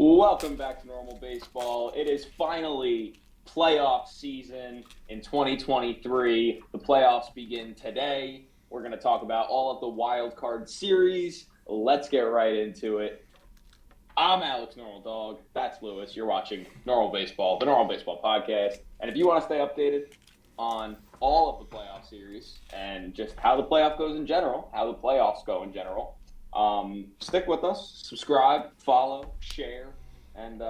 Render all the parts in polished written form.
Welcome back to Normal Baseball. It is finally playoff season in 2023. The playoffs begin today. We're going to talk about all of the wild card series. Let's get right into it. I'm Alex Normal Dog. That's Lewis. You're watching Normal Baseball, the Normal Baseball podcast. And if you want to stay updated on all of the playoff series and just how the playoff goes in general, how the playoffs go in general, stick with us, subscribe, follow, share, and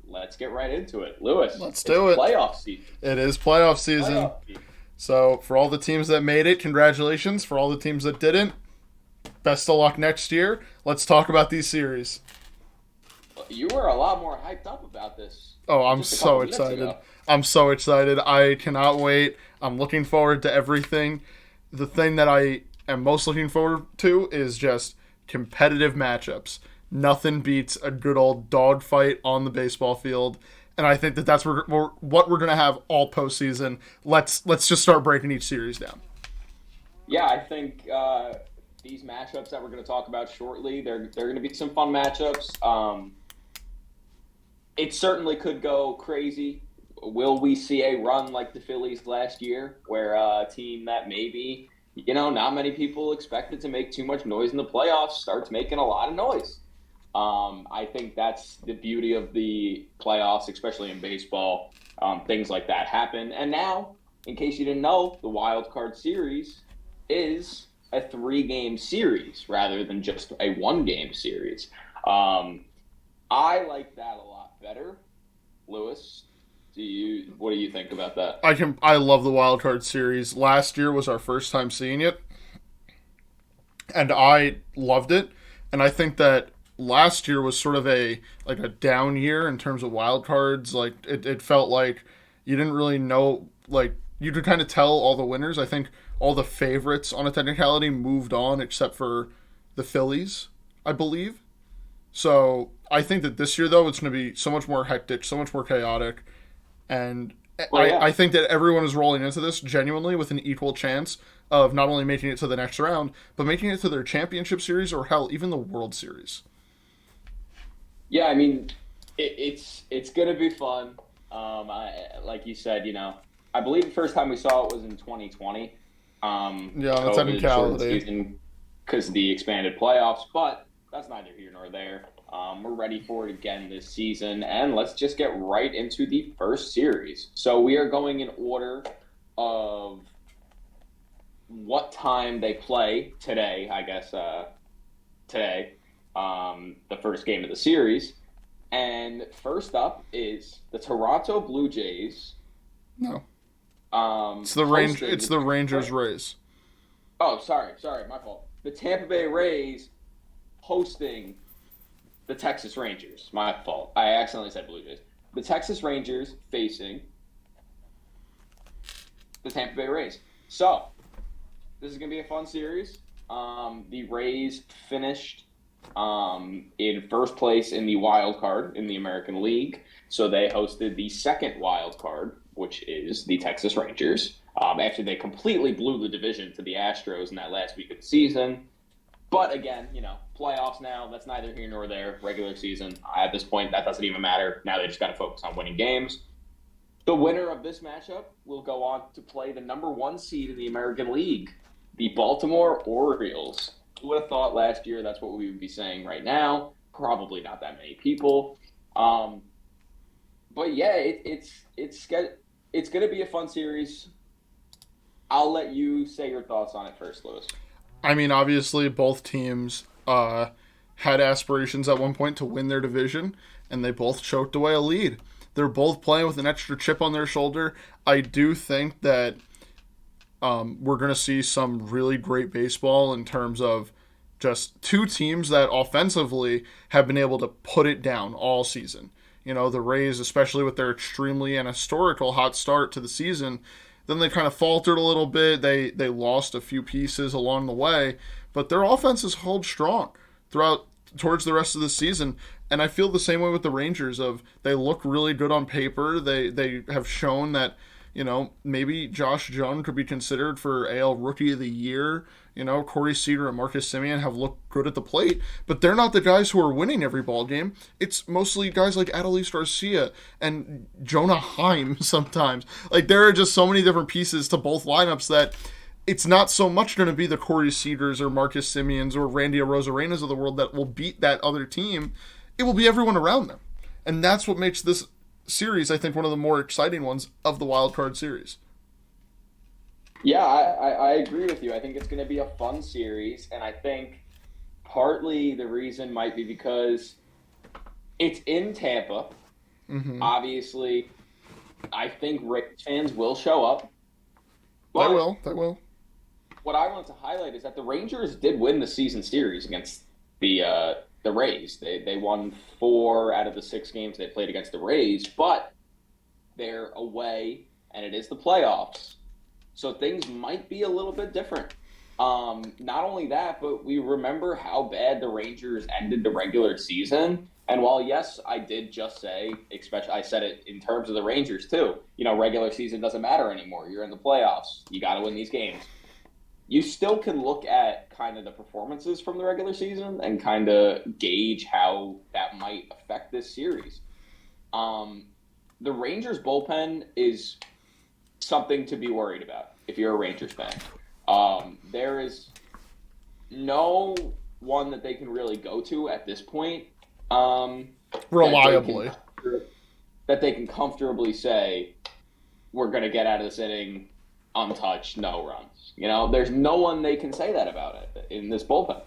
let's get right into it. Lewis, let's do it. Playoff season. It is playoff season. So for all the teams that made it, congratulations. For all the teams that didn't, best of luck next year. Let's talk about these series. You were a lot more hyped up about this. Oh, I'm so excited. I'm so excited. I cannot wait. I'm looking forward to everything. The thing that I am most looking forward to is just competitive matchups. Nothing beats a good old dogfight on the baseball field, and I think that's what we're going to have all postseason. Let's just start breaking each series down. Yeah, I think these matchups that we're going to talk about shortly, they're going to be some fun matchups. It certainly could go crazy. Will we see a run like the Phillies last year, where a team that maybe, not many people expected to make too much noise in the playoffs starts making a lot of noise? I think that's the beauty of the playoffs, especially in baseball. Things like that happen. And now, in case you didn't know, the wild card series is a 3-game series rather than just a 1-game series. I like that a lot better. Lewis, what do you think about that? I love the wild card series. Last year was our first time seeing it, and I loved it. And I think that last year was sort of a down year in terms of wild cards. Like it felt like you didn't really know, like you could kind of tell all the winners. I think all the favorites on a technicality moved on except for the Phillies, I believe. So I think that this year, though, it's going to be so much more hectic, so much more chaotic. And I think that everyone is rolling into this genuinely with an equal chance of not only making it to the next round, but making it to their championship series or, hell, even the World Series. Yeah, I mean, it's going to be fun. Like you said, I believe the first time we saw it was in 2020. Yeah, that's technicality. Because of the expanded playoffs, but that's neither here nor there. We're ready for it again this season, and let's just get right into the first series. So we are going in order of what time they play today, I guess, the first game of the series. And first up is the Toronto Blue Jays. No. It's the Rangers Rays. Oh, sorry, my fault. The Tampa Bay Rays hosting the Texas Rangers. My fault. I accidentally said Blue Jays. The Texas Rangers facing the Tampa Bay Rays. So, this is going to be a fun series. The Rays finished in first place in the wild card in the American League. So they hosted the second wild card, which is the Texas Rangers, after they completely blew the division to the Astros in that last week of the season. But again, playoffs now, that's neither here nor there. Regular season, at this point, that doesn't even matter. Now they just got to focus on winning games. The winner of this matchup will go on to play the number 1 seed in the American League, the Baltimore Orioles. Who would have thought last year that's what we would be saying right now? Probably not that many people. But yeah, it's going to be a fun series. I'll let you say your thoughts on it first, Lewis. I mean, obviously, both teams had aspirations at one point to win their division, and they both choked away a lead. They're both playing with an extra chip on their shoulder. I do think that we're going to see some really great baseball in terms of just two teams that offensively have been able to put it down all season. The Rays, especially with their extremely and historical hot start to the season, then they kind of faltered a little bit. They lost a few pieces along the way, but their offenses hold strong towards the rest of the season. And I feel the same way with the Rangers. They look really good on paper. They have shown that Maybe Josh Jung could be considered for AL Rookie of the Year. Corey Seager and Marcus Semien have looked good at the plate, but they're not the guys who are winning every ball game. It's mostly guys like Adolis Garcia and Jonah Heim sometimes. Like, there are just so many different pieces to both lineups that it's not so much going to be the Corey Seagers or Marcus Semiens or Randy Arozarenas of the world that will beat that other team. It will be everyone around them. And that's what makes this series, I think, one of the more exciting ones of the wild card series. Yeah, I agree with you. I think it's going to be a fun series, and I think partly the reason might be because it's in Tampa. Mm-hmm. Obviously, I think Rays fans will show up. They But will. They will. what I want to highlight is that the Rangers did win the season series against the Rays. They won 4 out of the 6 games they played against the Rays, but they're away, and it is the playoffs. So things might be a little bit different. Not only that, but we remember how bad the Rangers ended the regular season. And while, yes, I did just say, especially I said it in terms of the Rangers too, regular season doesn't matter anymore. You're in the playoffs. You got to win these games. You still can look at kind of the performances from the regular season and kind of gauge how that might affect this series. The Rangers bullpen is something to be worried about if you're a Rangers fan. There is no one that they can really go to at this point. Reliably. That they can comfortably say, we're going to get out of this inning untouched, no runs. There's no one they can say that about it in this bullpen.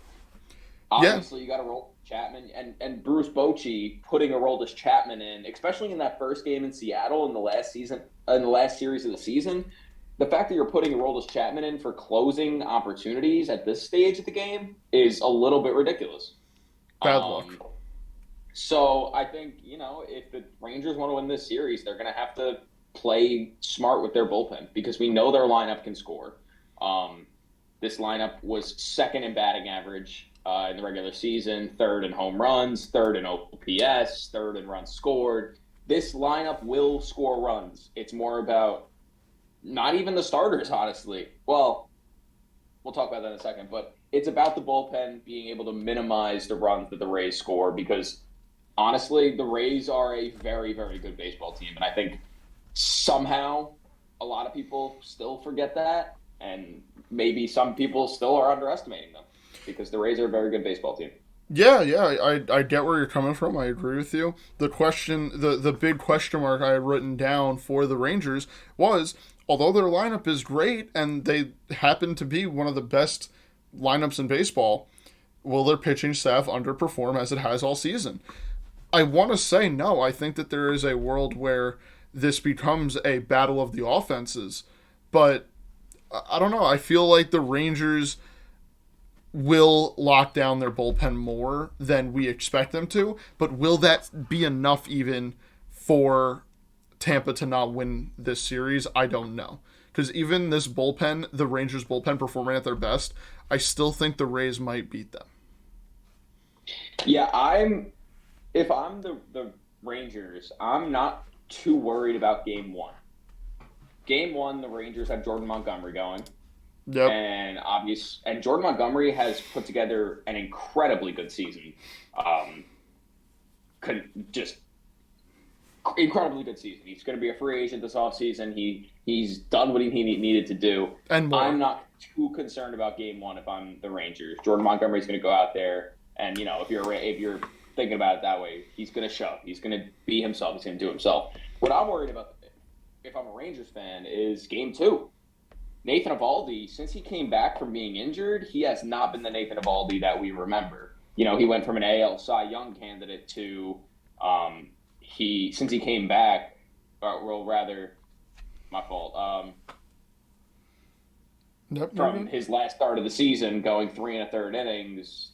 Obviously, You got to roll Chapman and Bruce Bochy putting Aroldis Chapman in, especially in that first game in Seattle in the last series of the season. The fact that you're putting Aroldis Chapman in for closing opportunities at this stage of the game is a little bit ridiculous. Bad luck. So I think, if the Rangers want to win this series, they're going to have to play smart with their bullpen because we know their lineup can score. This lineup was second in batting average in the regular season, third in home runs, third in OPS, third in runs scored. This lineup will score runs. It's more about not even the starters, honestly. Well, we'll talk about that in a second, but it's about the bullpen being able to minimize the runs that the Rays score because, honestly, the Rays are a very, very good baseball team. And I think somehow a lot of people still forget that, and maybe some people still are underestimating them because the Rays are a very good baseball team. Yeah, I get where you're coming from. I agree with you. The big question mark I had written down for the Rangers was, although their lineup is great and they happen to be one of the best lineups in baseball, will their pitching staff underperform as it has all season? I want to say no. I think that there is a world where this becomes a battle of the offenses, but I don't know. I feel like the Rangers will lock down their bullpen more than we expect them to, but will that be enough even for Tampa to not win this series? I don't know. Because even this bullpen, the Rangers bullpen performing at their best, I still think the Rays might beat them. Yeah, if I'm the Rangers, I'm not too worried about game 1. Game 1, the Rangers have Jordan Montgomery going. Yep. And Jordan Montgomery has put together an incredibly good season. Just incredibly good season. He's going to be a free agent this offseason. He's done what he needed to do. And more. I'm not too concerned about game 1 if I'm the Rangers. Jordan Montgomery's going to go out there, and if you're thinking about it that way, he's going to shove. He's going to be himself. He's going to do himself. What I'm worried about, if I'm a Rangers fan, is game 2. Nathan Eovaldi, since he came back from being injured, he has not been the Nathan Eovaldi that we remember. He went from an AL Cy Young candidate to since he came back, my fault. From his last start of the season, going 3 1/3 innings,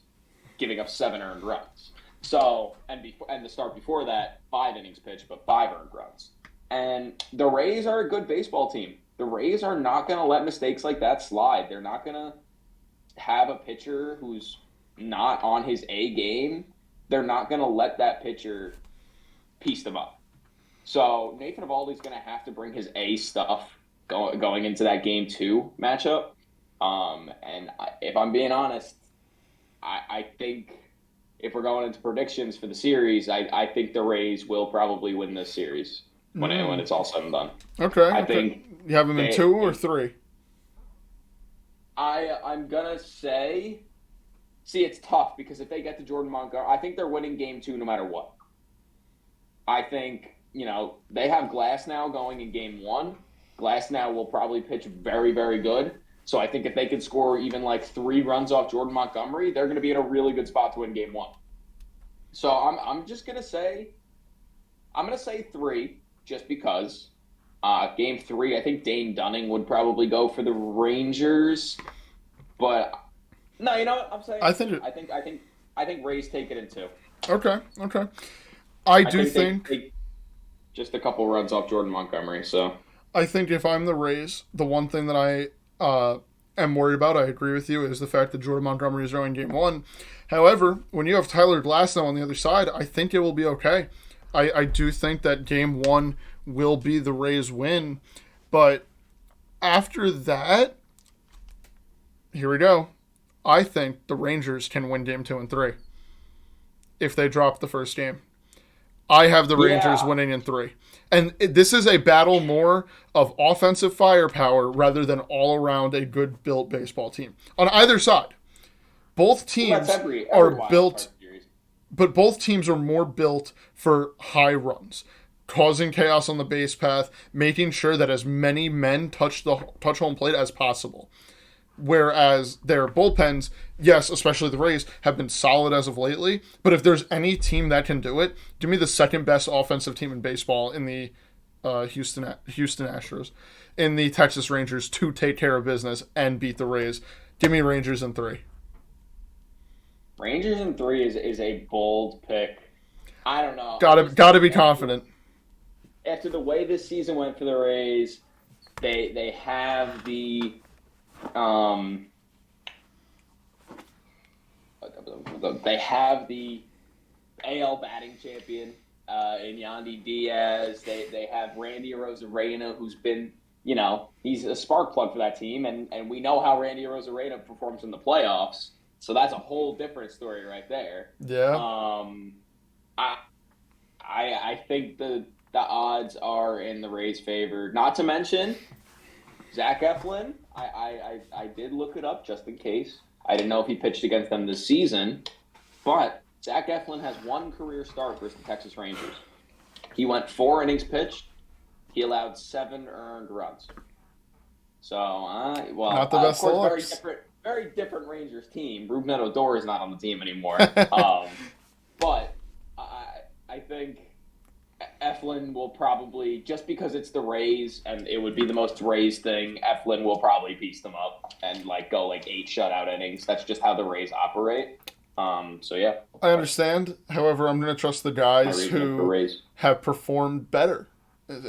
giving up 7 earned runs. So, and the start before that, 5 innings pitched, but 5 earned runs. And the Rays are a good baseball team. The Rays are not going to let mistakes like that slide. They're not going to have a pitcher who's not on his A game. They're not going to let that pitcher piece them up. So Nathan Eovaldi's going to have to bring his A stuff going into that game two matchup. If I'm being honest, I think if we're going into predictions for the series, I think the Rays will probably win this series when it's all said and done. Okay. I Okay. think You have them in 2 or 3? I'm gonna say. See, it's tough because if they get to Jordan Montgomery, I think they're winning game two no matter what. I think, they have Glass now going in game one. Glass now will probably pitch very, very good. So I think if they could score even like 3 runs off Jordan Montgomery, they're going to be in a really good spot to win game one. So I'm just going to say, 3 just because. Game 3, I think Dane Dunning would probably go for the Rangers. But no, you know what I'm saying? I think Rays take it in 2. Okay. Okay. I do think they just a couple runs off Jordan Montgomery. So I think if I'm the Rays, the one thing that I am worried about, I agree with you, is the fact that Jordan Montgomery is going game 1. However, when you have Tyler Glasnow on the other side, I think it will be okay. I do think that game 1 will be the Rays win. But after that, here we go. I think the Rangers can win game 2 and 3 if they drop the first game. I have the Rangers winning in 3. And this is a battle more of offensive firepower rather than all around a good built baseball team. On either side, both teams are built, but both teams are more built for high runs, causing chaos on the base path, making sure that as many men touch home plate as possible. Whereas their bullpens, yes, especially the Rays, have been solid as of lately. But if there's any team that can do it, give me the second best offensive team in baseball in the Houston Astros, in the Texas Rangers to take care of business and beat the Rays. Give me Rangers in 3. Rangers in 3 is a bold pick. I don't know. Gotta be confident. After the way this season went for the Rays, they have the AL batting champion in Yandy Diaz. They have Randy Arozarena, who's been, he's a spark plug for that team, and we know how Randy Arozarena performs in the playoffs. So that's a whole different story right there. Yeah. I think the odds are in the Rays' favor. Not to mention Zach Eflin. I did look it up just in case. I didn't know if he pitched against them this season, but Zach Eflin has 1 career start versus the Texas Rangers. He went 4 innings pitched. He allowed 7 earned runs. So, not the best of course, very different Rangers team. Ruben Odor is not on the team anymore. But I think Eflin will probably, just because it's the Rays and it would be the most Rays thing, Eflin will probably piece them up and go 8 shutout innings. That's just how the Rays operate. So yeah. I understand. However, I'm going to trust the guys who have performed better.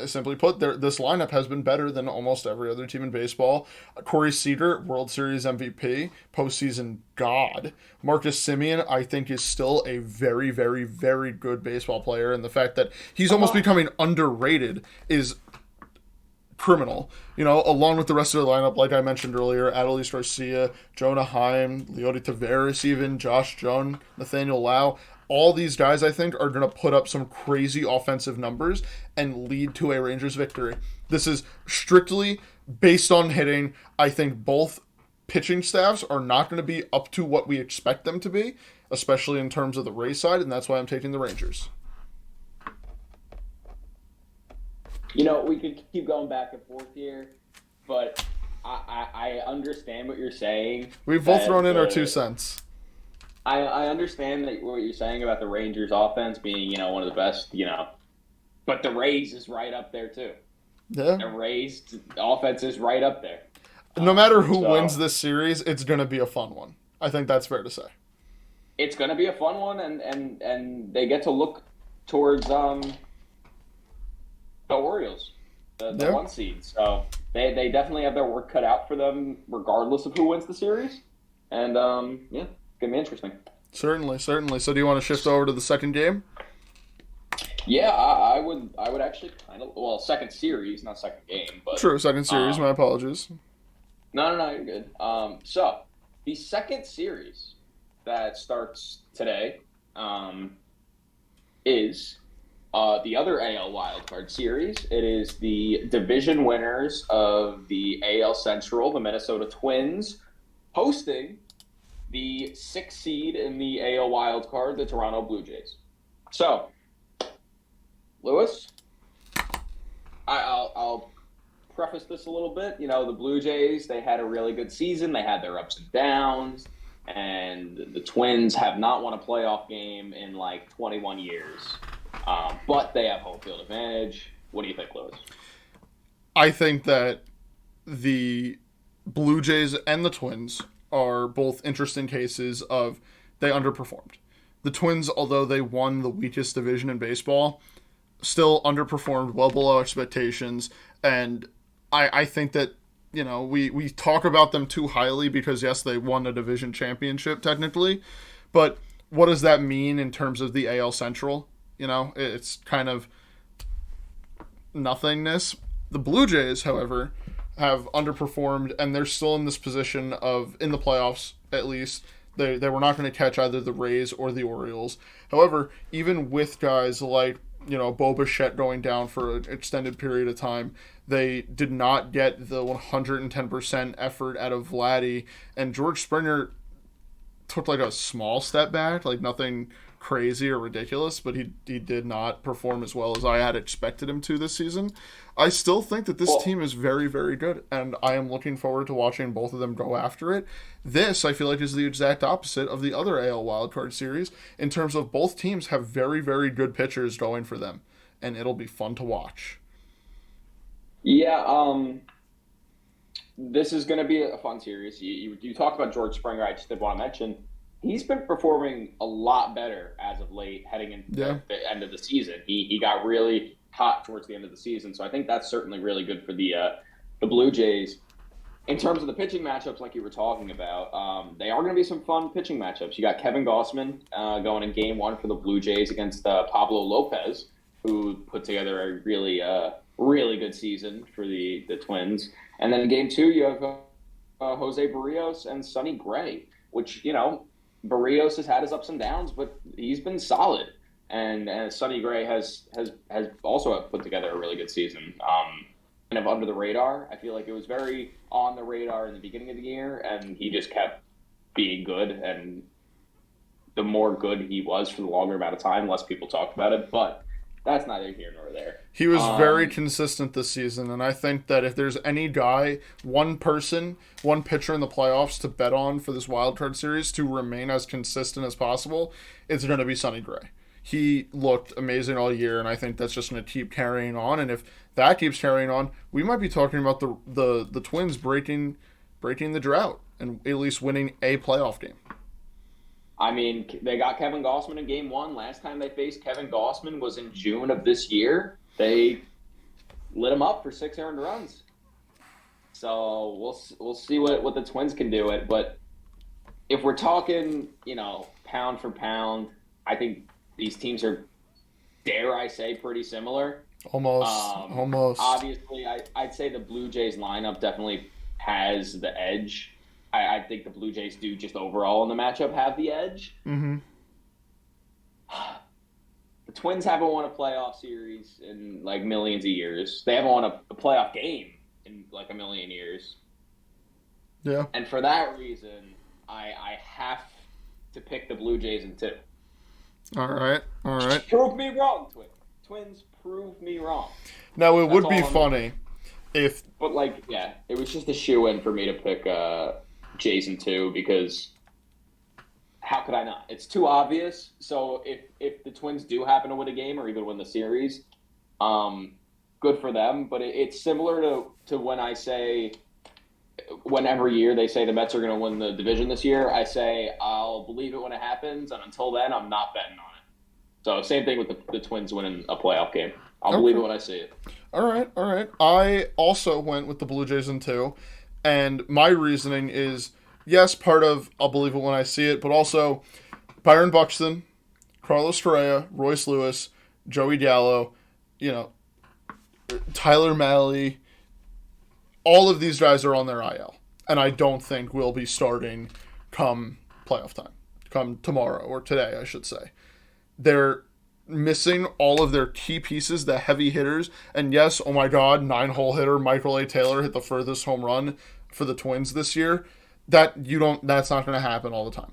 Simply put, this lineup has been better than almost every other team in baseball. Corey Seager, World Series MVP, postseason god. Marcus Semien, I think, is still a very, very, very good baseball player, and the fact that he's almost becoming underrated is criminal. Along with the rest of the lineup, like I mentioned earlier, Adolis Garcia, Jonah Heim, Leody Taveras even, Josh Jung, Nathaniel Lau. All these guys, I think, are going to put up some crazy offensive numbers and lead to a Rangers victory. This is strictly based on hitting. I think both pitching staffs are not going to be up to what we expect them to be, especially in terms of the Rays side, and that's why I'm taking the Rangers. We could keep going back and forth here, but I understand what you're saying. We've both thrown in our 2 cents. I understand that what you're saying about the Rangers offense being, one of the best, but the Rays is right up there too. Yeah. The Rays offense is right up there. No matter who wins this series, it's going to be a fun one. I think that's fair to say. It's going to be a fun one, and they get to look towards the Orioles, the 1 seed. So they definitely have their work cut out for them, regardless of who wins the series. And it's gonna be interesting. Certainly. So do you want to shift over to the second game? Yeah, I would actually kind of, well, second series, not second game, but True, second series. My um apologies. no, you're good. So the second series that starts today um is the other AL wildcard series. It is the division winners of the AL Central, the Minnesota Twins, hosting the sixth seed in the AL wildcard, the Toronto Blue Jays. So, Lewis, I'll preface this a little bit. You know, the Blue Jays, they had a really good season. They had their ups and downs, and the Twins have not won a playoff game in like 21 years. But they have home field advantage. What do you think, Lewis? I think that the Blue Jays and the Twins are both interesting cases of they underperformed. The Twins, although they won the weakest division in baseball, still underperformed well below expectations. And I think that, we talk about them too highly because, yes, they won a division championship technically. But what does that mean in terms of the AL Central? It's kind of nothingness. The Blue Jays, however, have underperformed, and they're still in this position of, in the playoffs at least, they were not going to catch either the Rays or the Orioles. However, even with guys like, Bo Bichette going down for an extended period of time, they did not get the 110% effort out of Vladdy, and George Springer took like a small step back, like nothing crazy or ridiculous, but he did not perform as well as I had expected him to this season. I still think that this Well, team is very, very good, and I am looking forward to watching both of them go after it. This, I feel like, is the exact opposite of the other AL wildcard series in terms of both teams have very, very good pitchers going for them, and it'll be fun to watch. yeah, this is going to be a fun series. You talked about George Springer. I just did want to mention he's been performing a lot better as of late, heading into Yeah. the end of the season. He got really hot towards the end of the season, so I think that's certainly really good for the Blue Jays. In terms of the pitching matchups, like you were talking about, they are going to be some fun pitching matchups. You got Kevin Gossman going in Game One for the Blue Jays against Pablo Lopez, who put together a really good season for the Twins. And then in Game Two, you have Jose Barrios and Sonny Gray, which Barrios has had his ups and downs, but he's been solid. And Sonny Gray has also put together a really good season. Kind of under the radar. I feel like it was very on the radar in the beginning of the year, and he just kept being good. And the more good he was for the longer amount of time, less people talked about it. But that's neither here nor there. He was very Um, consistent this season, and I think that if there's any guy, one person, one pitcher in the playoffs to bet on for this wild card series to remain as consistent as possible, it's going to be Sonny Gray. He looked amazing all year, and I think that's just going to keep carrying on. And if that keeps carrying on, we might be talking about the Twins breaking the drought and at least winning a playoff game. I mean, they got Kevin Gossman in Game One. Last time they faced Kevin Gossman was in June of this year. They lit him up for 6 earned runs. So we'll see what the Twins can do it. But if we're talking, pound for pound, I think these teams are, dare I say, pretty similar. Almost, almost. Obviously, I'd say the Blue Jays lineup definitely has the edge. I think the Blue Jays do just overall in the matchup have the edge. Mm-hmm. The Twins haven't won a playoff series in like millions of years. They haven't won a playoff game in like a million years. Yeah. And for that reason, I have to pick the Blue Jays in two. All right. All right. Prove me wrong, Twins. Prove me wrong. Now it That's would all be I'm funny if But like, yeah, it was just a shoe in for me to pick Jays in two because how could I not? It's too obvious. So if the Twins do happen to win a game or even win the series, good for them. But it's similar to when I say when every year they say the Mets are going to win the division this year, I say I'll believe it when it happens, and until then, I'm not betting on it. So same thing with the Twins winning a playoff game. I'll believe it okay. when I see it. All right, all right. I also went with the Blue Jays in two, and my reasoning is yes, part of I'll believe it when I see it, but also Byron Buxton, Carlos Correa, Royce Lewis, Joey Gallo, you know, Tyler Malley, all of these guys are on their IL. And I don't think will be starting come playoff time, come tomorrow or today, I should say. They're missing all of their key pieces, the heavy hitters. And yes, oh my God, 9-hole hitter Michael A. Taylor hit the furthest home run for the Twins this year. That's not going to happen all the time.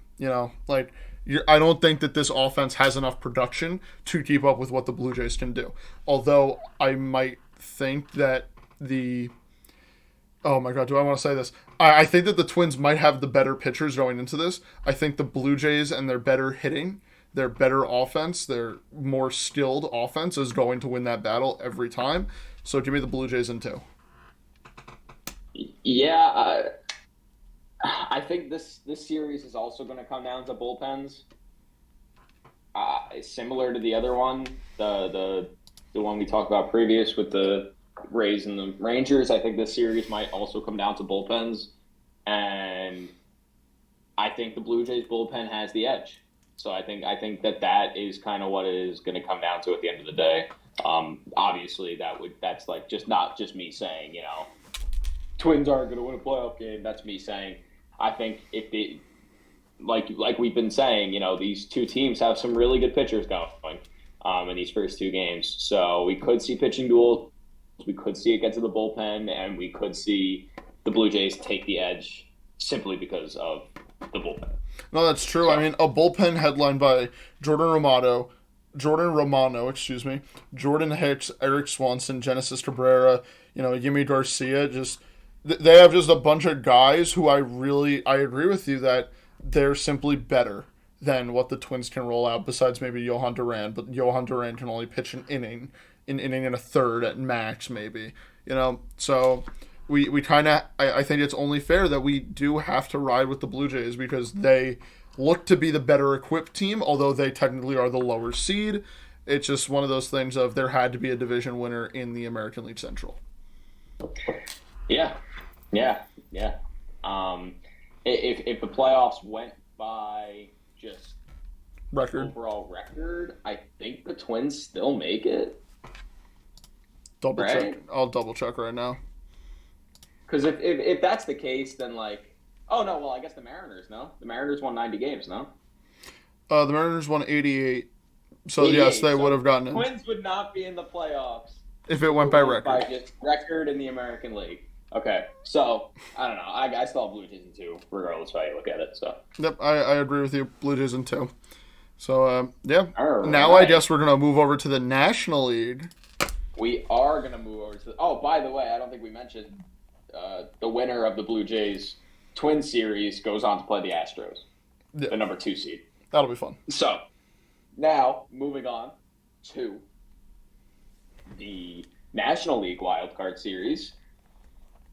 I don't think that this offense has enough production to keep up with what the Blue Jays can do. Although I might think that oh my God, do I want to say this? I think that the Twins might have the better pitchers going into this. I think the Blue Jays and their better hitting, their better offense, their more skilled offense is going to win that battle every time. So give me the Blue Jays in 2. Yeah, I think this series is also going to come down to bullpens. Similar to the other one, the one we talked about previous with the Rays and the Rangers. I think this series might also come down to bullpens, and I think the Blue Jays bullpen has the edge. So I think that is kind of what it is going to come down to at the end of the day. Obviously, that's like not just me saying, Twins aren't going to win a playoff game. That's me saying I think if it like we've been saying, these two teams have some really good pitchers going in these first 2 games. So we could see pitching duels. We could see it get to the bullpen, and we could see the Blue Jays take the edge simply because of the bullpen. No, that's true. So, I mean, a bullpen headlined by Jordan Romano, Jordan Hicks, Eric Swanson, Genesis Cabrera, Yimi Garcia. They have just a bunch of guys who I agree with you that they're simply better than what the Twins can roll out. Besides maybe Johan Duran, but Johan Duran can only pitch an inning and a third at max, maybe. So we kind of I think it's only fair that we do have to ride with the Blue Jays because they look to be the better equipped team, although they technically are the lower seed. It's just one of those things of there had to be a division winner in the American League Central. Yeah. If the playoffs went by just overall record, I think the Twins still make it. Check. I'll double check right now. Because if that's the case, then I guess the Mariners, no? The Mariners won 90 games, no? The Mariners won 88. So, 88. Yes, they would have gotten it. Twins would not be in the playoffs. If it went by record. By just record in the American League. Okay, so, I don't know. I still have Blue Jays in 2, regardless of how you look at it. So. Yep, I agree with you. Blue Jays in 2. So, yeah. All now right. I guess we're going to move over to the National League. We are going to move over to oh, by the way, I don't think we mentioned the winner of the Blue Jays Twin Series goes on to play the Astros, the number 2 seed. That'll be fun. So, now, moving on to the National League Wildcard Series.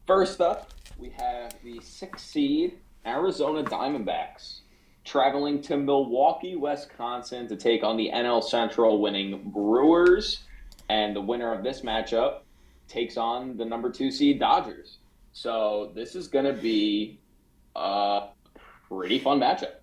First up, we have the 6th seed Arizona Diamondbacks traveling to Milwaukee, Wisconsin to take on the NL Central winning Brewers. And the winner of this matchup takes on the number 2 seed Dodgers. So this is going to be a pretty fun matchup.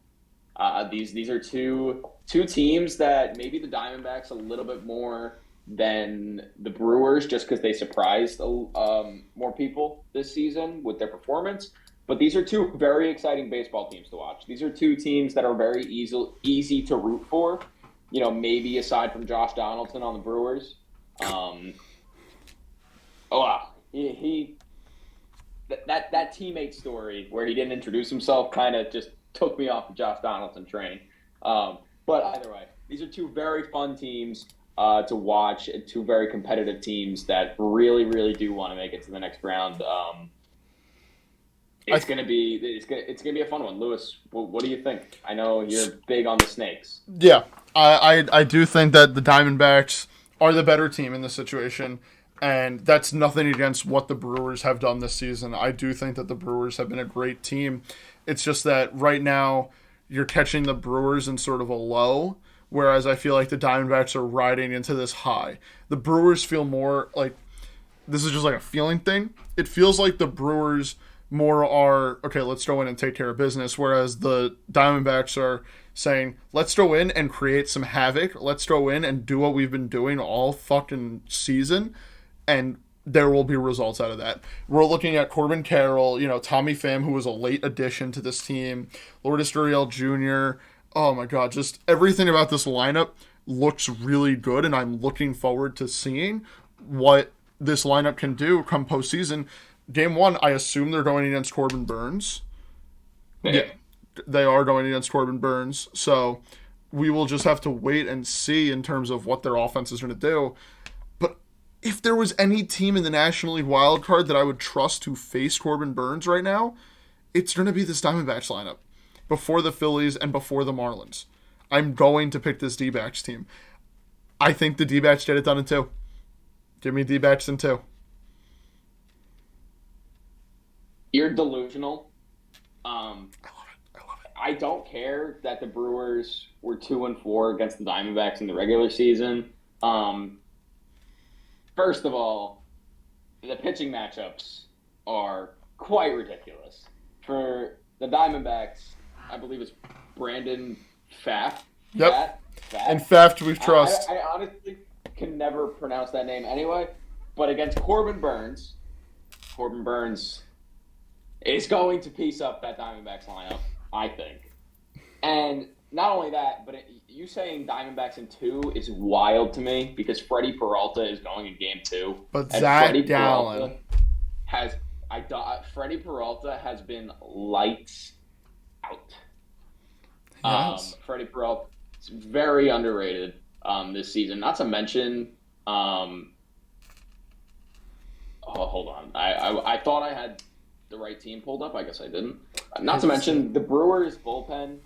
These are two teams that maybe the Diamondbacks a little bit more than the Brewers just because they surprised more people this season with their performance. But these are 2 very exciting baseball teams to watch. These are 2 teams that are very easy to root for. Maybe aside from Josh Donaldson on the Brewers. That teammate story where he didn't introduce himself kind of just took me off the Josh Donaldson train. But either way, these are 2 very fun teams to watch, 2 very competitive teams that really, really do want to make it to the next round. It's gonna be a fun one. Lewis, what do you think? I know you're big on the Snakes. Yeah, I do think that the Diamondbacks are the better team in this situation, and that's nothing against what the Brewers have done this season. I do think that the Brewers have been a great team. It's just that right now you're catching the Brewers in sort of a low, whereas I feel like the Diamondbacks are riding into this high. The Brewers feel more like this is just like a feeling thing. It feels like the Brewers more are, okay, let's go in and take care of business, whereas the Diamondbacks are saying, let's go in and create some havoc. Let's go in and do what we've been doing all fucking season, and there will be results out of that. We're looking at Corbin Carroll, Tommy Pham, who was a late addition to this team, Lourdes Gurriel Jr. Oh my God, just everything about this lineup looks really good, and I'm looking forward to seeing what this lineup can do come postseason. Game 1, I assume they're going against Corbin Burns. Yeah, they are going against Corbin Burns. So we will just have to wait and see in terms of what their offense is going to do. But if there was any team in the National League wildcard that I would trust to face Corbin Burns right now, it's going to be this Diamondbacks lineup before the Phillies and before the Marlins. I'm going to pick this D-backs team. I think the D-backs get it done in 2. Give me D-backs in 2. You're delusional. I love it. I don't care that the Brewers were 2-4 against the Diamondbacks in the regular season. First of all, the pitching matchups are quite ridiculous. For the Diamondbacks, I believe it's Brandon Pfaadt. Yep. Pfaadt. And Pfaadt we trust. I honestly can never pronounce that name anyway. But against Corbin Burns is going to piece up that Diamondbacks lineup, I think. And not only that, but you saying Diamondbacks in 2 is wild to me because Freddie Peralta is going in Game 2. But Zach Gallen Freddie Peralta has been lights out. Yes. Freddie Peralta is very underrated this season. Not to mention, hold on. I thought I had the right team pulled up. I guess I didn't. Not to mention, the Brewers bullpen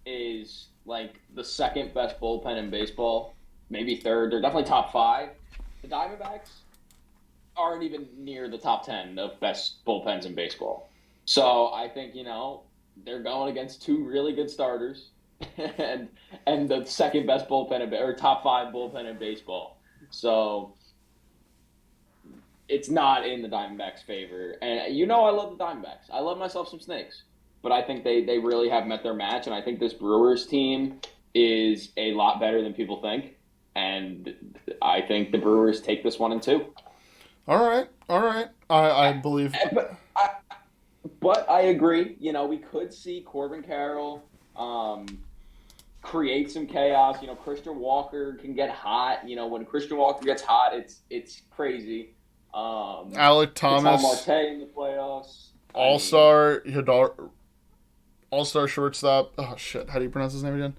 is like the second best bullpen in baseball, maybe third. They're definitely top 5. The Diamondbacks aren't even near the top 10 of best bullpens in baseball. So I think, they're going against 2 really good starters and the second best bullpen or top 5 bullpen in baseball. So it's not in the Diamondbacks' favor. And I love the Diamondbacks. I love myself some Snakes. But I think they really have met their match, and I think this Brewers team is a lot better than people think. And I think the Brewers take this 1 in 2. All right. I believe. But I agree. We could see Corbin Carroll create some chaos. Christian Walker can get hot. When Christian Walker gets hot, it's crazy. Alec Thomas, Marte in the playoffs. All-star shortstop. Oh shit! How do you pronounce his name again?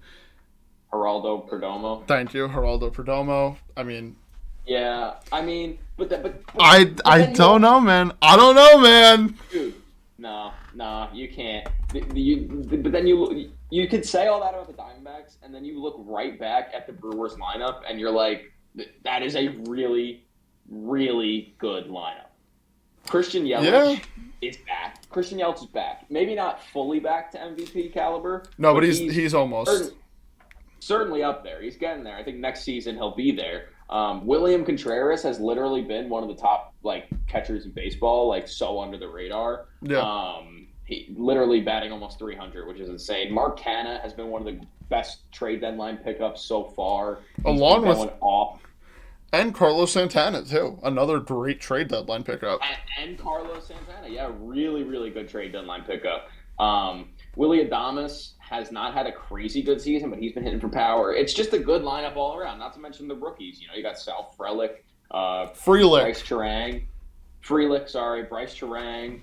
Geraldo Perdomo. Thank you, Geraldo Perdomo. I mean. Yeah, but I don't know, man. I don't know, man. Dude, no, you can't. But then you could say all that about the Diamondbacks, and then you look right back at the Brewers lineup, and you're like, that is a really, really good lineup. Christian Yelich is back. Christian Yelich is back. Maybe not fully back to MVP caliber. No, but he's almost. Certainly up there. He's getting there. I think next season he'll be there. William Contreras has literally been one of the top catchers in baseball, so under the radar. Yeah. He literally batting almost 300, which is insane. Mark Canha has been one of the best trade deadline pickups so far. Along with off. And Carlos Santana too, another great trade deadline pickup. And Carlos Santana, yeah, really, really good trade deadline pickup. Willie Adames has not had a crazy good season, but he's been hitting for power. It's just a good lineup all around. Not to mention the rookies. You got Sal Frelick, Bryce Terang, Bryce Terang.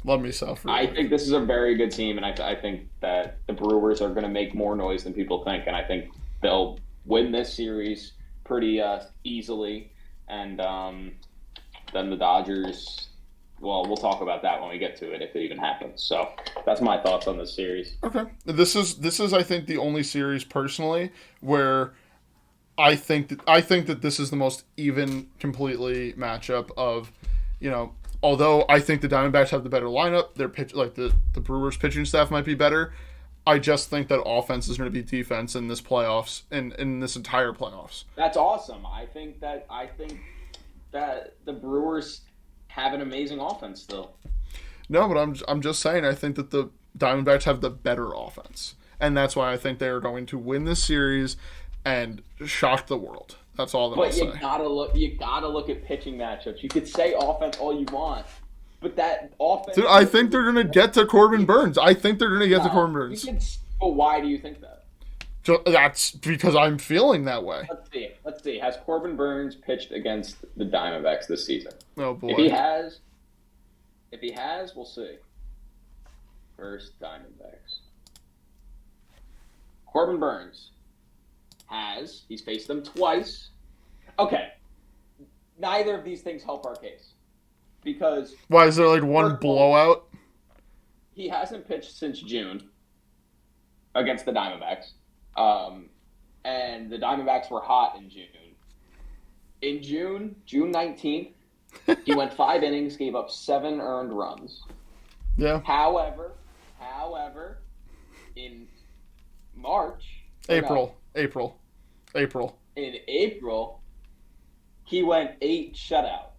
Love me Sal Frelick. I think this is a very good team, and I think that the Brewers are going to make more noise than people think, and I think they'll win this series pretty easily. And then the Dodgers. Well, we'll talk about that when we get to it, if it even happens. So that's my thoughts on this series. Okay, this is I think the only series personally where I think that this is the most even completely matchup of, although I think the Diamondbacks have the better lineup, their pitch the Brewers pitching staff might be better. I just think that offense is going to be defense in this playoffs in this entire playoffs. That's awesome. I think that the Brewers have an amazing offense still. No, but I'm just saying I think that the Diamondbacks have the better offense. and that's why I think they are going to win this series and shock the world. That's all that I'll But say. you gotta look at pitching matchups. You could say offense all you want, but that offense. Dude, I think they're going to get to Corbin Burns. I think they're going to get to Corbin Burns. But why do you think that? That's because I'm feeling that way. Let's see. Has Corbin Burns pitched against the Diamondbacks this season? Oh boy. If he has, we'll see. First Diamondbacks. Corbin Burns he's faced them twice. Okay. Neither of these things help our case. Because why is there like one blowout? He hasn't pitched since June against the Diamondbacks. And the Diamondbacks were hot in June. In June 19th, he went 5 innings, gave up 7 earned runs. Yeah. However, in April. In April, he went 8 shutout.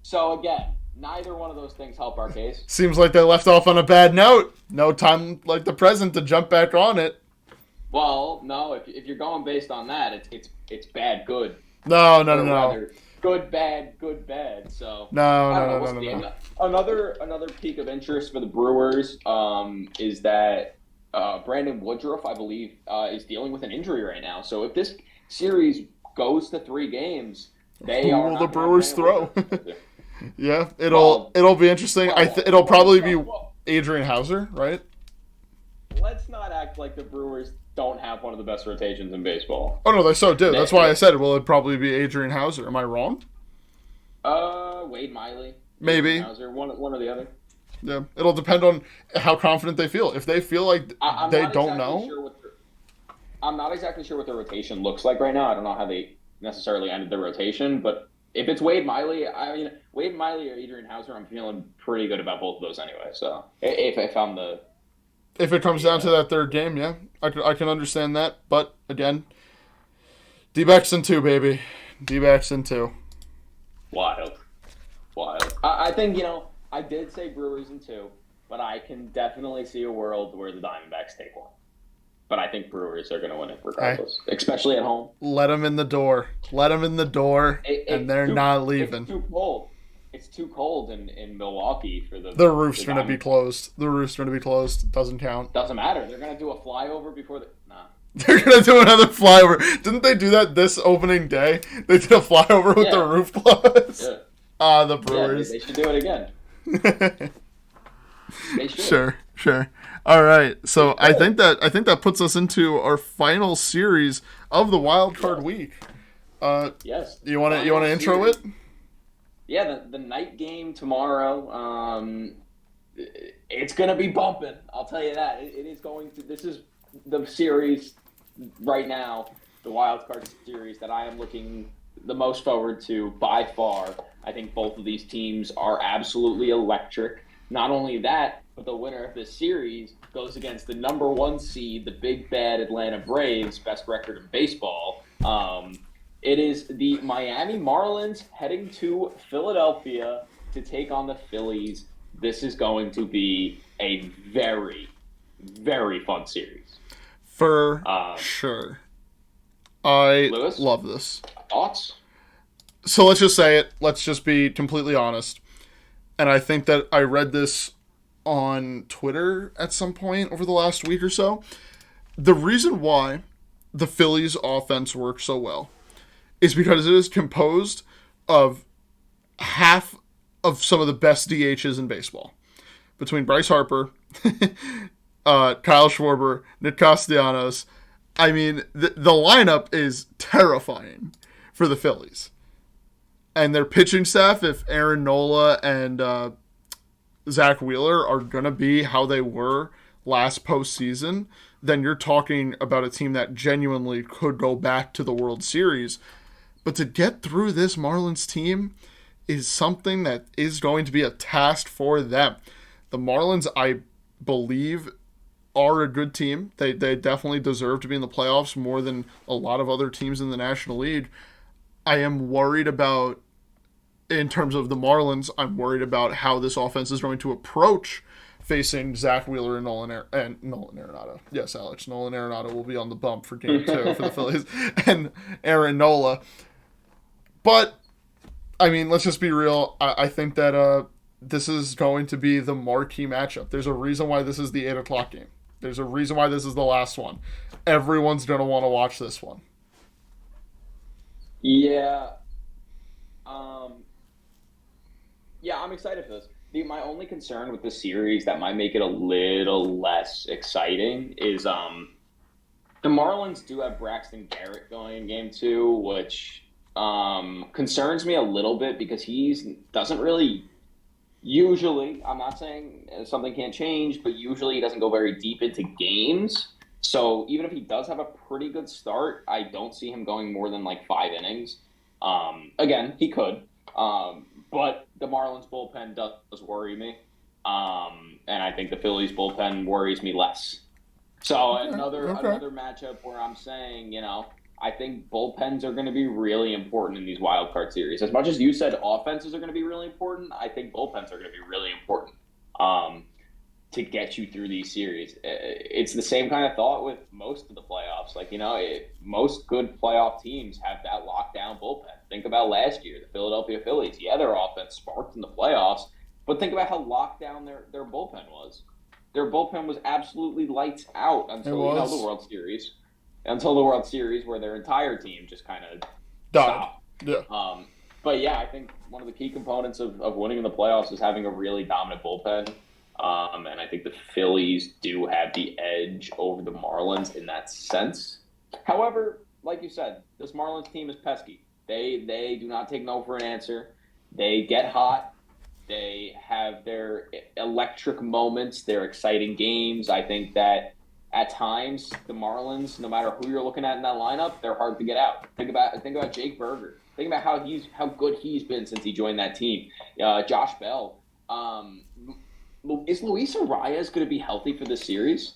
So again, neither one of those things help our case. Seems like they left off on a bad note. No time like the present to jump back on it. Well, no, if you're going based on that, it's bad, good. No. Good, bad. So No. Another peak of interest for the Brewers is that Brandon Woodruff, I believe, is dealing with an injury right now. So if this series goes to 3 games, who will the Brewers throw? Yeah, it'll be interesting. It'll probably be Adrian Hauser, right? Let's not act like the Brewers don't have one of the best rotations in baseball. Oh no, they so do. That's why I said it'd probably be Adrian Hauser. Am I wrong? Wade Miley. Maybe. Hauser, one or the other. Yeah, it'll depend on how confident they feel. If they feel like they don't know. I'm not exactly sure what their rotation looks like right now. I don't know how they necessarily ended their rotation, but if it's Wade Miley, Wade Miley or Adrian Hauser, I'm feeling pretty good about both of those anyway. So if it comes down to that third game, yeah, I can understand that. But again, D-backs in 2, baby. D-backs in 2. Wild. I think, I did say Brewers in 2, but I can definitely see a world where the Diamondbacks take 1. But I think Brewers are going to win it regardless, especially at home. Let them in the door. And they're not leaving. It's too cold. It's too cold in Milwaukee for the. The roof's going to be closed. Doesn't count. Doesn't matter. They're going to do a flyover before the. Nah. They're going to do another flyover. Didn't they do that this opening day? They did a flyover with the roof closed. Yeah. The Brewers. Yeah, they should do it again. They should. Sure. All right. So I think that puts us into our final series of the wild card week. Yes. You want to intro it? Yeah, the night game tomorrow. It's gonna be bumping. I'll tell you that. It is going to. This is the series right now, the wild card series that I am looking the most forward to by far. I think both of these teams are absolutely electric. Not only that, but the winner of this series goes against the number 1 seed, the big bad Atlanta Braves, best record in baseball. It is the Miami Marlins heading to Philadelphia to take on the Phillies. This is going to be a very, very fun series. For sure. I Lewis? love this. Thoughts? So let's just say it. Let's just be completely honest. And I think that I read this on Twitter at some point over the last week or so. The reason why the Phillies offense works so well is because it is composed of half of some of the best DHs in baseball. Between Bryce Harper, Kyle Schwarber, Nick Castellanos. I mean, the lineup is terrifying for the Phillies. And their pitching staff, if Aaron Nola and Zach Wheeler are going to be how they were last postseason, then you're talking about a team that genuinely could go back to the World Series. But to get through this Marlins team is something that is going to be a task for them. The Marlins, I believe, are a good team. They definitely deserve to be in the playoffs more than a lot of other teams in the National League. I am worried in terms of the Marlins, I'm worried about how this offense is going to approach facing Zach Wheeler and Nolan Arenado. Yes, Alex, Nolan Arenado will be on the bump for Game 2 for the Phillies, and Aaron Nola. But I mean, let's just be real. I think that this is going to be the marquee matchup. There's a reason why this is the 8 o'clock game. There's a reason why this is the last one. Everyone's going to want to watch this one. Yeah. Yeah, I'm excited for this. My only concern with the series that might make it a little less exciting is the Marlins do have Braxton Garrett going in Game 2, which concerns me a little bit because he doesn't really usually. I'm not saying something can't change, but usually he doesn't go very deep into games. So even if he does have a pretty good start, I don't see him going more than like 5 innings. Again, he could, but the Marlins bullpen does worry me, and I think the Phillies bullpen worries me less. So another matchup where I'm saying, I think bullpens are going to be really important in these wild card series. As much as you said offenses are going to be really important, I think bullpens are going to be really important to get you through these series. It's the same kind of thought with most of the playoffs. Like, most good playoff teams have that lockdown bullpen. Think about last year, the Philadelphia Phillies. Yeah, their offense sparked in the playoffs, but think about how locked down their bullpen was. Their bullpen was absolutely lights out until the World Series. Until the World Series, where their entire team just kind of stopped. Yeah. But yeah, I think one of the key components of winning in the playoffs is having a really dominant bullpen. And I think the Phillies do have the edge over the Marlins in that sense. However, like you said, this Marlins team is pesky. They do not take no for an answer. They get hot. They have their electric moments, their exciting games. I think that at times the Marlins, no matter who you're looking at in that lineup, they're hard to get out. Think about Jake Berger. Think about how good he's been since he joined that team. Josh Bell. Is Luis Arias going to be healthy for this series?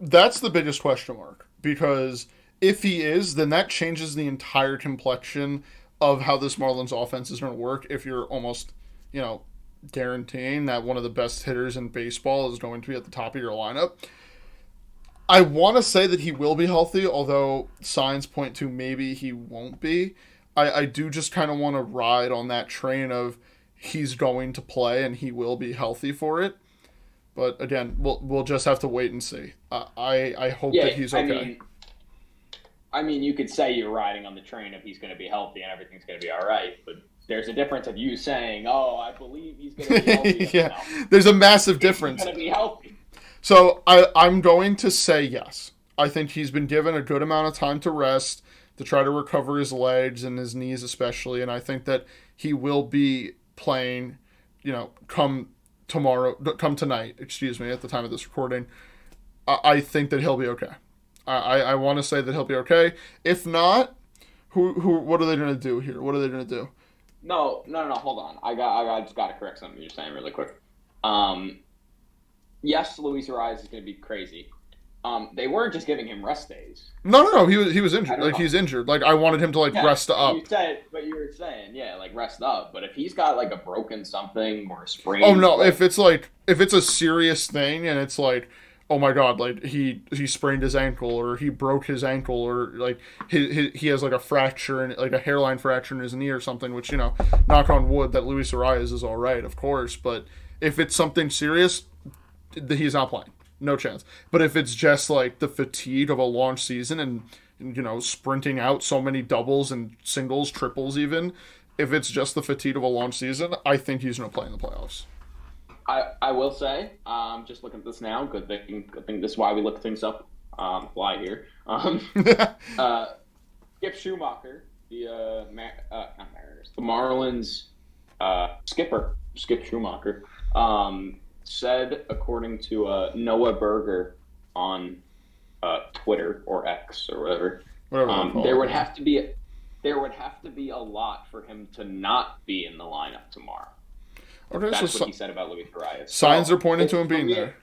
That's the biggest question mark, because if he is, then that changes the entire complexion of how this Marlins offense is going to work. If you're almost, guaranteeing that one of the best hitters in baseball is going to be at the top of your lineup. I want to say that he will be healthy, although signs point to maybe he won't be. I do just kind of want to ride on that train of he's going to play and he will be healthy for it. But again, we'll just have to wait and see. I hope that he's okay. I mean, you could say you're riding on the train if he's going to be healthy and everything's going to be all right, but there's a difference of you saying, "Oh, I believe he's going to be healthy." Yeah, there's a massive difference. He's going to be healthy. So I'm going to say yes. I think he's been given a good amount of time to rest, to try to recover his legs and his knees especially, and I think that he will be playing, come tonight, at the time of this recording. I think that he'll be okay. I want to say that he'll be okay. If not, what are they going to do here? What are they going to do? No, hold on. I just got to correct something you're saying really quick. Yes, Luis Arias is going to be crazy. They weren't just giving him rest days. No. He was injured. He's injured. I wanted him to rest up. You were saying, rest up. But if he's got a broken something or a sprain. Oh no! If it's a serious thing and it's oh my god, he sprained his ankle or he broke his ankle or he has a fracture and a hairline fracture in his knee or something, which knock on wood that Luis Arias is all right, of course. But if it's something serious, he's not playing. No chance. But if it's just the fatigue of a long season and sprinting out so many doubles and singles, triples even, if it's just the fatigue of a long season, I think he's going to play in the playoffs. I will say, just looking at this now, good thing this is why we look things up fly here. Skip Schumacher, the Marlins skipper, Skip Schumacher, said, according to Noah Berger on Twitter or X or whatever, there would have to be a lot for him to not be in the lineup tomorrow. Okay, that's what he said about Luis Arias. Signs are pointing to him being there.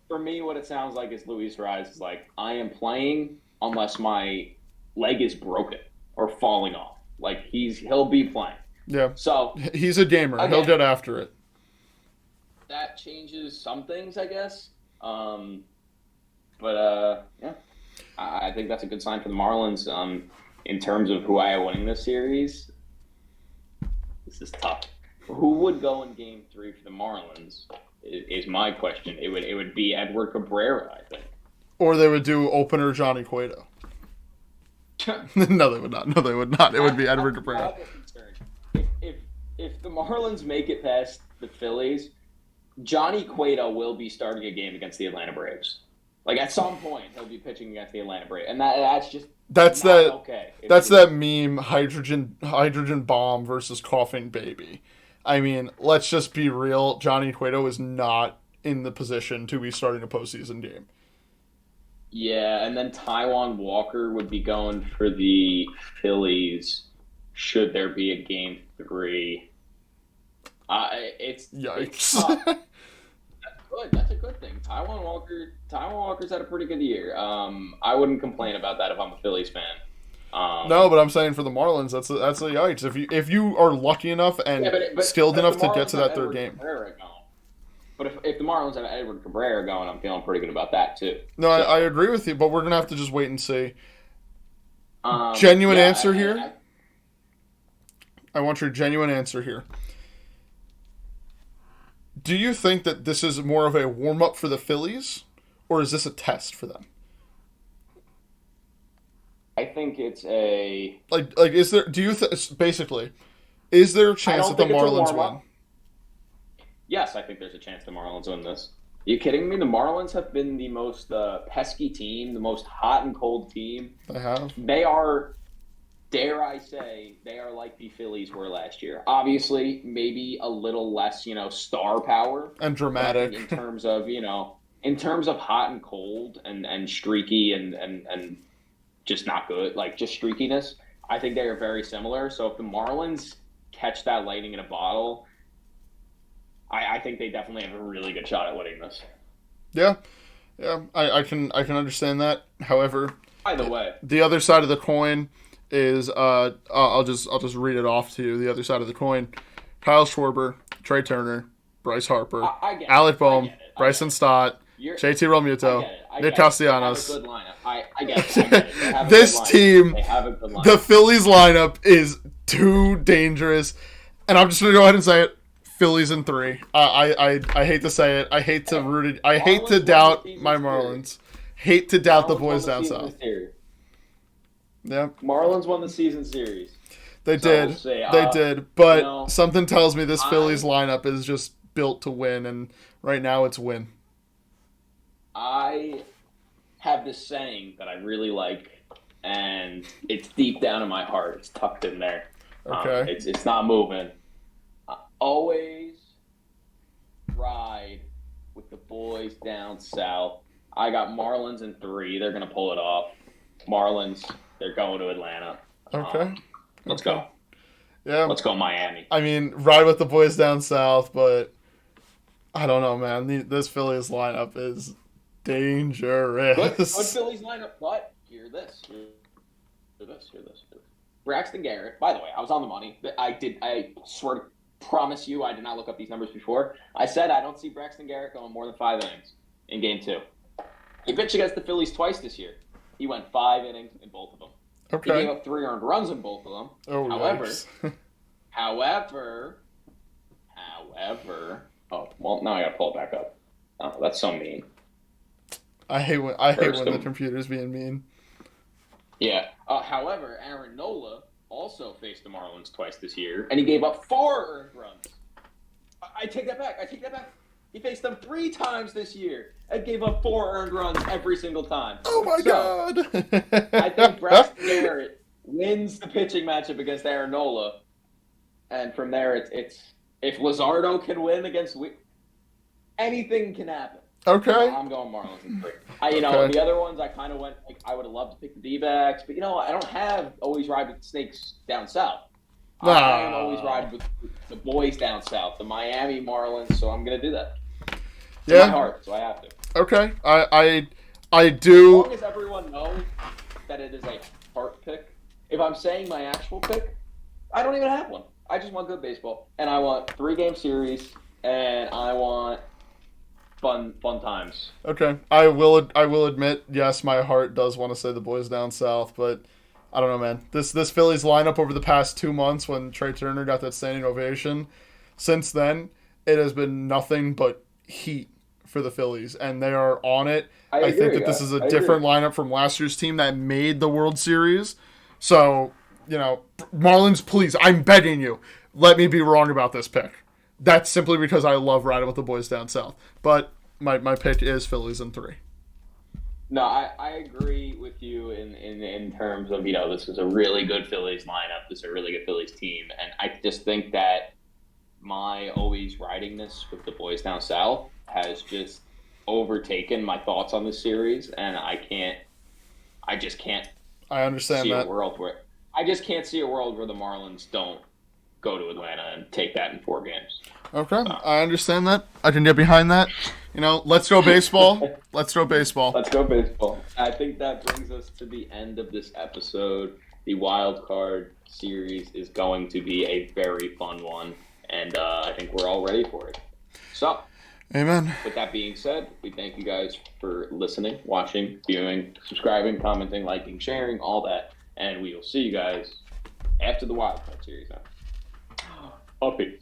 For me, what it sounds like is Luis Arias is I am playing unless my leg is broken or falling off. He'll be playing. Yeah. So he's a gamer. Again, he'll get after it. that changes some things, I guess. But yeah, I think that's a good sign for the Marlins. In terms of who I have winning this series, this is tough. Who would go in Game 3 for the Marlins? Is my question. It would be Edward Cabrera, I think. Or they would do opener Johnny Cueto. No, they would not. No, they would not. It would be Edward Cabrera. If the Marlins make it past the Phillies, Johnny Cueto will be starting a game against the Atlanta Braves. Like at some point, he'll be pitching against the Atlanta Braves, and that's just okay. That's that meme hydrogen bomb versus coughing baby. I mean, let's just be real. Johnny Cueto is not in the position to be starting a postseason game. Yeah, and then Taijuan Walker would be going for the Phillies. Should there be a Game 3? It's yikes. It's tough. That's good. That's a good thing. Taijuan Walker's had a pretty good year. I wouldn't complain about that if I'm a Phillies fan. No, but I'm saying for the Marlins, that's a yikes. If you are lucky enough and skilled enough to get to that third game. But if the Marlins have Edward Cabrera going, I'm feeling pretty good about that too. No, so, I agree with you, but we're gonna have to just wait and see. Genuine answer here. I want your genuine answer here. Do you think that this is more of a warm-up for the Phillies, or is this a test for them? I think it's a... is there... Do you... basically, is there a chance that the Marlins win? Yes, I think there's a chance the Marlins win this. Are you kidding me? The Marlins have been the most pesky team, the most hot and cold team. They have. They are... Dare I say, they are like the Phillies were last year. Obviously, maybe a little less, star power. And dramatic. In terms of, hot and cold and streaky and just not good, like just streakiness, I think they are very similar. So if the Marlins catch that lightning in a bottle, I think they definitely have a really good shot at winning this. Yeah. I can understand that. However, either way, the other side of the coin is I'll just read it off to you. The other side of the coin: Kyle Schwarber, Trey Turner, Bryce Harper, Alec Boehm, Bryson Stott, JT Realmuto, Nick Castellanos. They have a good lineup. I get it. This team, the Phillies lineup is too dangerous, and I'm just gonna go ahead and say it: Phillies in 3. I hate to say it. I hate to root it. I hate to doubt my Marlins. Hate to doubt the boys down south. Yeah. Marlins won the season series. They did. They did. But something tells me this Phillies lineup is just built to win, and right now it's win. I have this saying that I really like, and it's deep down in my heart. It's tucked in there. Okay. It's not moving. Always ride with the boys down south. I got Marlins in 3. They're going to pull it off. Marlins... They're going to Atlanta. Okay. Let's go. Yeah. Let's go Miami. I mean, ride with the boys down south, but I don't know, man. This Phillies lineup is dangerous. Good Phillies lineup, but hear this. Braxton Garrett. By the way, I was on the money. I swear to promise you, I did not look up these numbers before. I said I don't see Braxton Garrett going more than 5 innings in Game 2. He pitched against the Phillies twice this year. He went 5 innings in both of them. Okay. He gave up 3 earned runs in both of them. Oh, however, oh, well, now I got to pull it back up. Oh, that's so mean. I hate when the computer's being mean. Yeah. However, Aaron Nola also faced the Marlins twice this year, and he gave up 4 earned runs. I take that back. He faced them 3 times this year and gave up 4 earned runs every single time. Oh, my God. I think Braxton Garrett wins the pitching matchup against Aaron Nola. And from there, it's if Luzardo can win against anything can happen. Okay. I'm going Marlins in 3. The other ones I kind of went, I would have loved to pick the D-backs, but, I don't have always ride with the Snakes down south. I am always riding with the boys down south, the Miami Marlins, so I'm going to do that. Yeah. In my heart, so I have to. Okay. I do. As long as everyone knows that it is a heart pick, if I'm saying my actual pick, I don't even have one. I just want good baseball. And I want 3-game series and I want fun times. Okay, I will admit, yes, my heart does want to say the boys down south, but I don't know, man. This Phillies lineup over the past 2 months when Trey Turner got that standing ovation, since then it has been nothing but heat for the Phillies, and they are on it. I I think agree. that this is a I agree. different lineup from last year's team that made the World Series. So, Marlins, please, I'm begging you, let me be wrong about this pick. That's simply because I love riding with the boys down south. But my pick is Phillies in three. No, I agree with you in terms of, this is a really good Phillies lineup. This is a really good Phillies team. And I just think that my always riding this with the boys down south has just overtaken my thoughts on this series. And I just can't I understand see a that. world where, I just can't see a world where the Marlins don't go to Atlanta and take that in 4 games. Okay, I understand that. I can get behind that. Let's go baseball. Let's go baseball. Let's go baseball. I think that brings us to the end of this episode. The wild card series is going to be a very fun one, and I think we're all ready for it. So, Amen. with that being said, we thank you guys for listening, watching, viewing, subscribing, commenting, liking, sharing, all that, and we will see you guys after the wild card series. Now, peace.